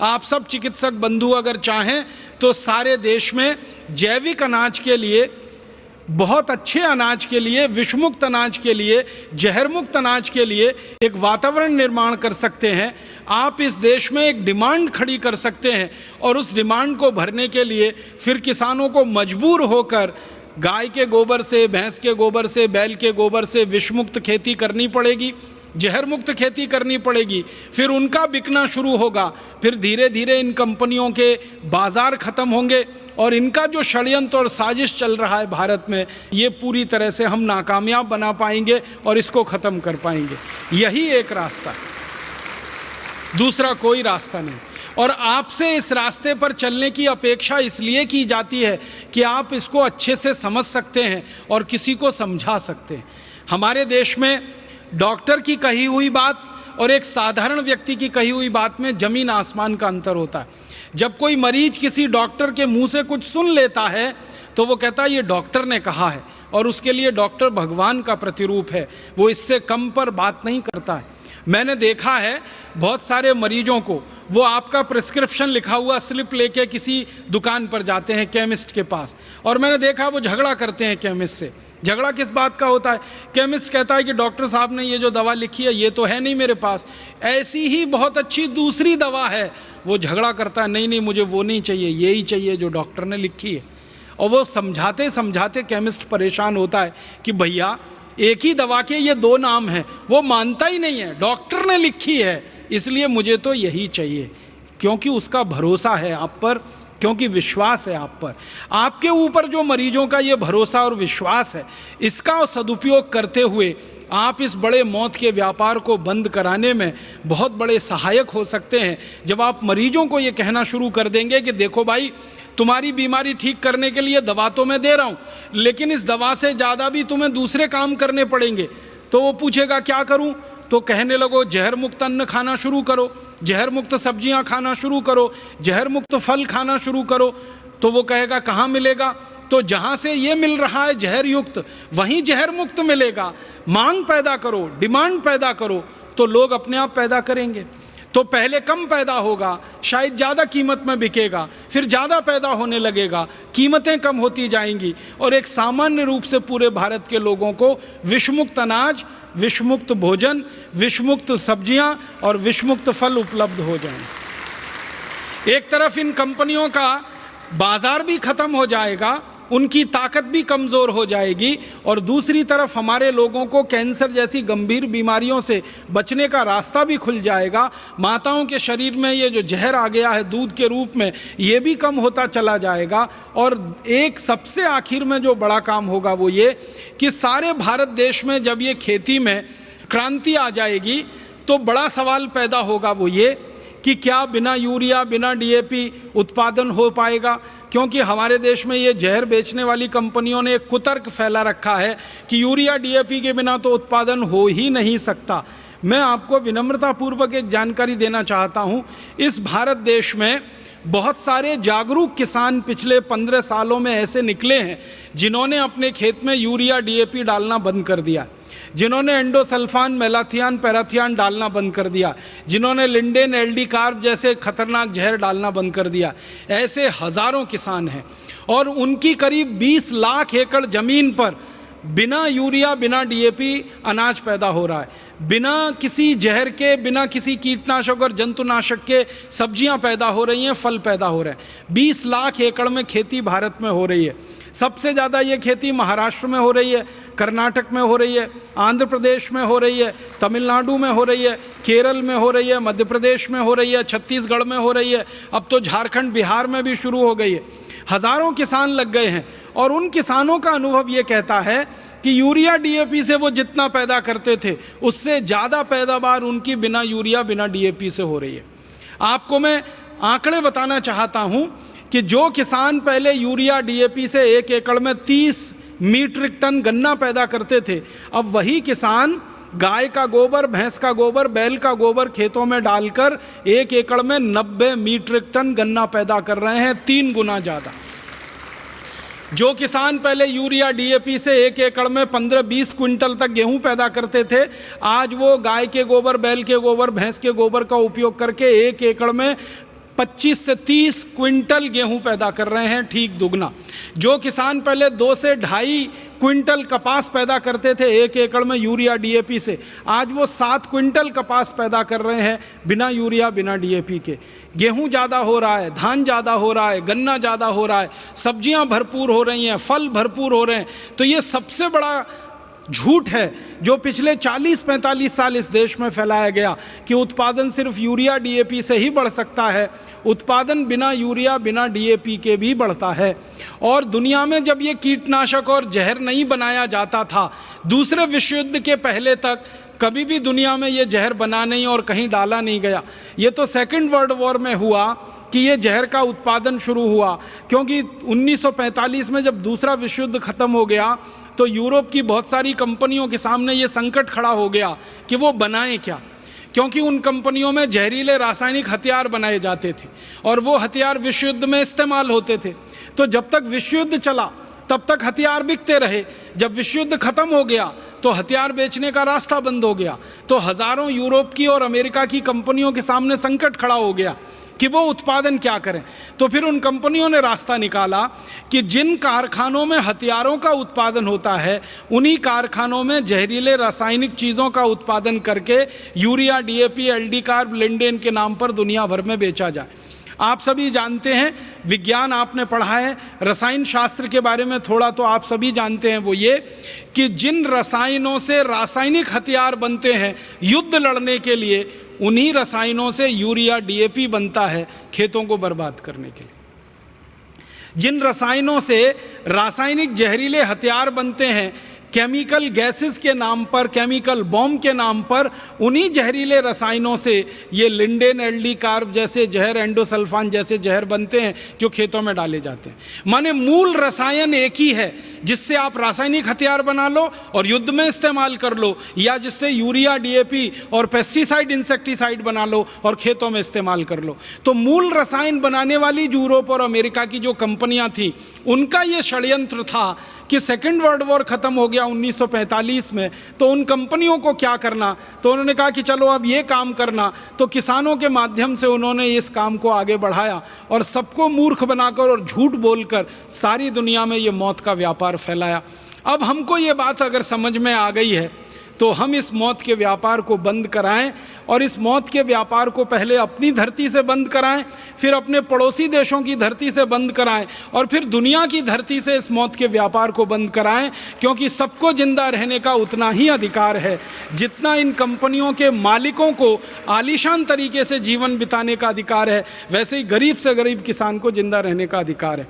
आप सब चिकित्सक बंधु अगर चाहें तो सारे देश में जैविक अनाज के लिए, बहुत अच्छे अनाज के लिए, विषमुक्त अनाज के लिए, जहर मुक्त अनाज के लिए एक वातावरण निर्माण कर सकते हैं। आप इस देश में एक डिमांड खड़ी कर सकते हैं और उस डिमांड को भरने के लिए फिर किसानों को मजबूर होकर गाय के गोबर से, भैंस के गोबर से, बैल के गोबर से विषमुक्त खेती करनी पड़ेगी, जहर मुक्त खेती करनी पड़ेगी। फिर उनका बिकना शुरू होगा, फिर धीरे धीरे इन कंपनियों के बाजार खत्म होंगे और इनका जो षड्यंत्र और साजिश चल रहा है भारत में, ये पूरी तरह से हम नाकामयाब बना पाएंगे और इसको ख़त्म कर पाएंगे। यही एक रास्ता है, दूसरा कोई रास्ता नहीं। और आपसे इस रास्ते पर चलने की अपेक्षा इसलिए की जाती है कि आप इसको अच्छे से समझ सकते हैं और किसी को समझा सकते हैं। हमारे देश में डॉक्टर की कही हुई बात और एक साधारण व्यक्ति की कही हुई बात में ज़मीन आसमान का अंतर होता है। जब कोई मरीज किसी डॉक्टर के मुंह से कुछ सुन लेता है तो वो कहता है ये डॉक्टर ने कहा है, और उसके लिए डॉक्टर भगवान का प्रतिरूप है, वो इससे कम पर बात नहीं करता है। मैंने देखा है बहुत सारे मरीजों को, वो आपका प्रिस्क्रिप्शन लिखा हुआ स्लिप लेके किसी दुकान पर जाते हैं, केमिस्ट के पास, और मैंने देखा वो झगड़ा करते हैं केमिस्ट से। झगड़ा किस बात का होता है? केमिस्ट कहता है कि डॉक्टर साहब ने ये जो दवा लिखी है ये तो है नहीं मेरे पास, ऐसी ही बहुत अच्छी दूसरी दवा है। वो झगड़ा करता है, नहीं नहीं मुझे वो नहीं चाहिए, यही चाहिए जो डॉक्टर ने लिखी है। और वो समझाते समझाते केमिस्ट परेशान होता है कि भैया एक ही दवा के ये दो नाम हैं। वो मानता ही नहीं है, डॉक्टर ने लिखी है इसलिए मुझे तो यही चाहिए, क्योंकि उसका भरोसा है आप पर, क्योंकि विश्वास है आप पर। आपके ऊपर जो मरीजों का ये भरोसा और विश्वास है, इसका सदुपयोग करते हुए आप इस बड़े मौत के व्यापार को बंद कराने में बहुत बड़े सहायक हो सकते हैं। जब आप मरीजों को ये कहना शुरू कर देंगे कि देखो भाई, तुम्हारी बीमारी ठीक करने के लिए दवा तो मैं दे रहा हूँ, लेकिन इस दवा से ज़्यादा भी तुम्हें दूसरे काम करने पड़ेंगे, तो वो पूछेगा क्या करूँ? तो कहने लगो जहर मुक्त अन्न खाना शुरू करो, जहर मुक्त सब्जियां खाना शुरू करो, जहर मुक्त फल खाना शुरू करो। तो वो कहेगा कहाँ मिलेगा? तो जहाँ से ये मिल रहा है जहर युक्त, वहीं जहर मुक्त मिलेगा। मांग पैदा करो, डिमांड पैदा करो, तो लोग अपने आप पैदा करेंगे। तो पहले कम पैदा होगा, शायद ज़्यादा कीमत में बिकेगा, फिर ज़्यादा पैदा होने लगेगा, कीमतें कम होती जाएंगी और एक सामान्य रूप से पूरे भारत के लोगों को विषमुक्त अनाज, विषमुक्त भोजन, विषमुक्त सब्जियां और विषमुक्त फल उपलब्ध हो जाएं। एक तरफ इन कंपनियों का बाजार भी खत्म हो जाएगा, उनकी ताकत भी कमज़ोर हो जाएगी, और दूसरी तरफ हमारे लोगों को कैंसर जैसी गंभीर बीमारियों से बचने का रास्ता भी खुल जाएगा। माताओं के शरीर में ये जो जहर आ गया है दूध के रूप में, ये भी कम होता चला जाएगा। और एक सबसे आखिर में जो बड़ा काम होगा वो ये कि सारे भारत देश में जब ये खेती में क्रांति आ जाएगी तो बड़ा सवाल पैदा होगा वो ये कि क्या बिना यूरिया, बिना डीएपी उत्पादन हो पाएगा? क्योंकि हमारे देश में ये जहर बेचने वाली कंपनियों ने एक कुतर्क फैला रखा है कि यूरिया डीएपी के बिना तो उत्पादन हो ही नहीं सकता। मैं आपको विनम्रतापूर्वक एक जानकारी देना चाहता हूँ। इस भारत देश में बहुत सारे जागरूक किसान पिछले 15 सालों में ऐसे निकले हैं जिन्होंने अपने खेत में यूरिया डीएपी डालना बंद कर दिया, जिन्होंने एंडोसल्फान, मेलाथियान, पैराथियान डालना बंद कर दिया, जिन्होंने लिंडेन, एलडी कार्ब जैसे खतरनाक जहर डालना बंद कर दिया। ऐसे हज़ारों किसान हैं और उनकी करीब 20 लाख एकड़ ज़मीन पर बिना यूरिया, बिना डीएपी अनाज पैदा हो रहा है, बिना किसी जहर के, बिना किसी कीटनाशक और जंतुनाशक के सब्जियां पैदा हो रही हैं, फल पैदा हो रहे हैं। 20 लाख एकड़ में खेती भारत में हो रही है। सबसे ज़्यादा ये खेती महाराष्ट्र में हो रही है, कर्नाटक में हो रही है, आंध्र प्रदेश में हो रही है, तमिलनाडु में हो रही है, केरल में हो रही है, मध्य प्रदेश में हो रही है, छत्तीसगढ़ में हो रही है, अब तो झारखंड, बिहार में भी शुरू हो गई है। हज़ारों किसान लग गए हैं और उन किसानों का अनुभव ये कहता है कि यूरिया डीएपी से वो जितना पैदा करते थे उससे ज़्यादा पैदावार उनकी बिना यूरिया, बिना डीएपी से हो रही है। आपको मैं आंकड़े बताना चाहता हूँ कि जो किसान पहले यूरिया डीएपी से 1 एकड़ में 30 मीट्रिक टन गन्ना पैदा करते थे, अब वही किसान गाय का गोबर, भैंस का गोबर, बैल का गोबर खेतों में डालकर 1 एकड़ में 90 मीट्रिक टन गन्ना पैदा कर रहे हैं, 3 गुना ज़्यादा। जो किसान पहले यूरिया डीएपी से 1 एकड़ में 15-20 क्विंटल तक गेहूं पैदा करते थे, आज वो गाय के गोबर, बैल के गोबर, भैंस के गोबर का उपयोग करके 1 एकड़ में 25 से 30 क्विंटल गेहूं पैदा कर रहे हैं, ठीक दुगना। जो किसान पहले 2 से ढाई क्विंटल कपास पैदा करते थे 1 एकड़ में यूरिया डीएपी से, आज वो 7 क्विंटल कपास पैदा कर रहे हैं बिना यूरिया बिना डीएपी के। गेहूं ज़्यादा हो रहा है, धान ज़्यादा हो रहा है, गन्ना ज़्यादा हो रहा है, सब्जियां भरपूर हो रही हैं, फल भरपूर हो रहे हैं। तो ये सबसे बड़ा झूठ है जो पिछले 40-45 साल इस देश में फैलाया गया कि उत्पादन सिर्फ यूरिया डीएपी से ही बढ़ सकता है। उत्पादन बिना यूरिया बिना डीएपी के भी बढ़ता है। और दुनिया में जब ये कीटनाशक और जहर नहीं बनाया जाता था, दूसरे विश्व युद्ध के पहले तक कभी भी दुनिया में ये जहर बना नहीं और कहीं डाला नहीं गया। ये तो सेकेंड वर्ल्ड वॉर में हुआ कि ये जहर का उत्पादन शुरू हुआ, क्योंकि 1945 में जब दूसरा विश्व युद्ध ख़त्म हो गया तो यूरोप की बहुत सारी कंपनियों के सामने ये संकट खड़ा हो गया कि वो बनाएं क्या, क्योंकि उन कंपनियों में जहरीले रासायनिक हथियार बनाए जाते थे और वो हथियार विश्व युद्ध में इस्तेमाल होते थे। तो जब तक विश्व युद्ध चला तब तक हथियार बिकते रहे। जब विश्व युद्ध खत्म हो गया तो हथियार बेचने का रास्ता बंद हो गया। तो हज़ारों यूरोप की और अमेरिका की कंपनियों के सामने संकट खड़ा हो गया कि वो उत्पादन क्या करें। तो फिर उन कंपनियों ने रास्ता निकाला कि जिन कारखानों में हथियारों का उत्पादन होता है उन्हीं कारखानों में जहरीले रासायनिक चीज़ों का उत्पादन करके urea DAP LD carb lindane के नाम पर दुनिया भर में बेचा जाए। आप सभी जानते हैं, विज्ञान आपने पढ़ा है, रसायन शास्त्र के बारे में थोड़ा तो आप सभी जानते हैं। वो ये कि जिन रसायनों से रासायनिक हथियार बनते हैं युद्ध लड़ने के लिए, उन्हीं रसायनों से यूरिया डीएपी बनता है खेतों को बर्बाद करने के लिए। जिन रसायनों से रासायनिक जहरीले हथियार बनते हैं केमिकल गैसेस के नाम पर, केमिकल बॉम्ब के नाम पर, उन्हीं जहरीले रसायनों से ये लिंडेन एलडी कार्ब जैसे जहर, एंडोसल्फान जैसे जहर बनते हैं जो खेतों में डाले जाते हैं। माने मूल रसायन एक ही है, जिससे आप रासायनिक हथियार बना लो और युद्ध में इस्तेमाल कर लो, या जिससे यूरिया डीएपी और पेस्टिसाइड इंसेक्टिसाइड बना लो और खेतों में इस्तेमाल कर लो। तो मूल रसायन बनाने वाली यूरोप और अमेरिका की जो कंपनियां थी, उनका ये षड्यंत्र था कि सेकेंड वर्ल्ड वॉर ख़त्म हो गया 1945 में, तो उन कंपनियों को क्या करना। तो उन्होंने कहा कि चलो अब ये काम करना। तो किसानों के माध्यम से उन्होंने इस काम को आगे बढ़ाया और सबको मूर्ख बनाकर और झूठ बोलकर सारी दुनिया में ये मौत का व्यापार फैलाया। अब हमको ये बात अगर समझ में आ गई है तो हम इस मौत के व्यापार को बंद कराएं, और इस मौत के व्यापार को पहले अपनी धरती से बंद कराएं, फिर अपने पड़ोसी देशों की धरती से बंद कराएं, और फिर दुनिया की धरती से इस मौत के व्यापार को बंद कराएं। क्योंकि सबको जिंदा रहने का उतना ही अधिकार है जितना इन कंपनियों के मालिकों को आलीशान तरीके से जीवन बिताने का अधिकार है, वैसे ही गरीब से गरीब किसान को जिंदा रहने का अधिकार है।